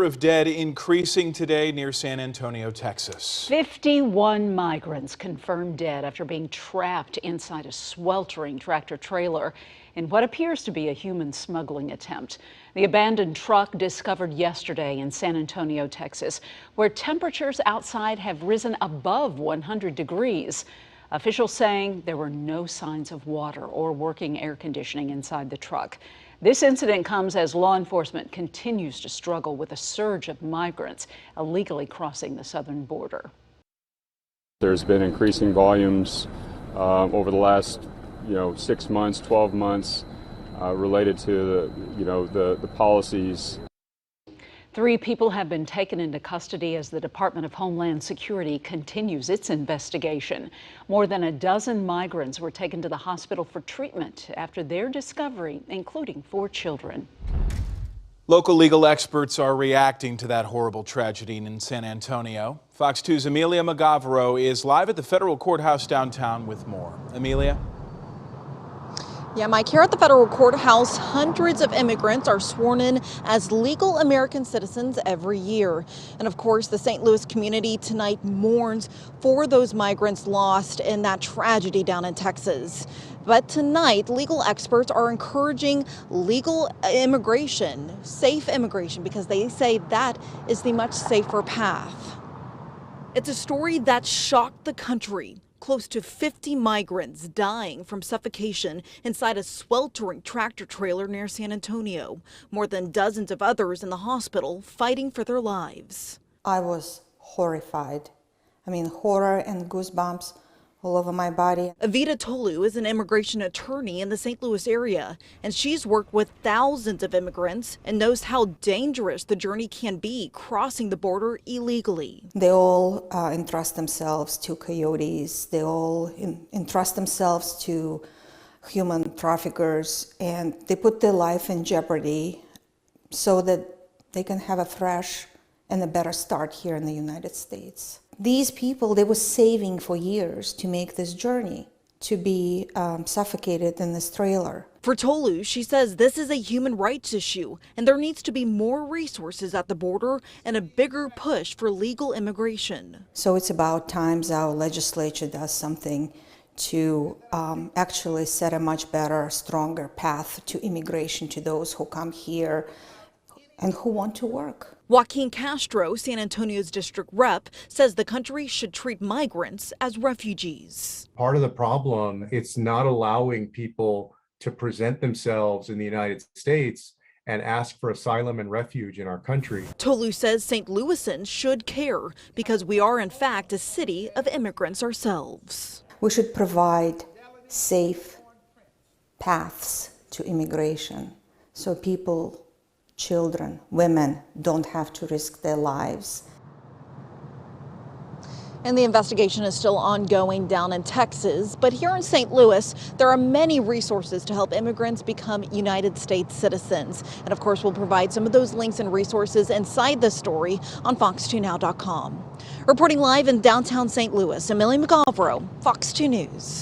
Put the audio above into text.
of dead increasing today near San Antonio, Texas. 51 migrants confirmed dead after being trapped inside a sweltering tractor trailer in what appears to be a human smuggling attempt. The abandoned truck discovered yesterday in San Antonio, Texas, where temperatures outside have risen above 100 degrees. Officials saying there were no signs of water or working air conditioning inside the truck. This incident comes as law enforcement continues to struggle with a surge of migrants illegally crossing the southern border. There's been increasing volumes over the last 6 months, 12 months related to the policies. 3 people have been taken into custody as the Department of Homeland Security continues its investigation. More than a dozen migrants were taken to the hospital for treatment after their discovery, including 4 children. Local legal experts are reacting to that horrible tragedy in San Antonio. Fox 2's Amelia MUGAVERO is live at the federal courthouse downtown with more. Amelia? Yeah, Mike, here at the federal courthouse, hundreds of immigrants are sworn in as legal American citizens every year. And of course, the St. Louis community tonight mourns for those migrants lost in that tragedy down in Texas. But tonight, legal experts are encouraging legal immigration, safe immigration, because they say that is the much safer path. It's a story that shocked the country. Close to 50 migrants dying from suffocation inside a sweltering tractor trailer near San Antonio. More than dozens of others in the hospital fighting for their lives. I was horrified. Horror and goosebumps all over my body. EVITA TOLU is an immigration attorney in the St. Louis area, and she's worked with thousands of immigrants and knows how dangerous the journey can be crossing the border illegally. They all entrust themselves to coyotes. They all entrust themselves to human traffickers, and they put their life in jeopardy so that they can have a fresh and a better start here in the United States. These people, they were saving for years to make this journey, to be suffocated in this trailer. For Tolu, she says this is a human rights issue, and there needs to be more resources at the border and a bigger push for legal immigration. So it's about time our legislature does something to actually set a much better, stronger path to immigration to those who come here and who want to work. Joaquin Castro, San Antonio's district rep, says the country should treat migrants as refugees. Part of the problem, it's not allowing people to present themselves in the United States and ask for asylum and refuge in our country. Tolu says St. Louisans should care because we are in fact a city of immigrants ourselves. We should provide safe paths to immigration so people, children, women don't have to risk their lives. And the investigation is still ongoing down in Texas, but here in St. Louis, there are many resources to help immigrants become United States citizens. And of course, we'll provide some of those links and resources inside the story on fox2now.com. Reporting live in downtown St. Louis, Amelia MUGAVERO, Fox 2 News.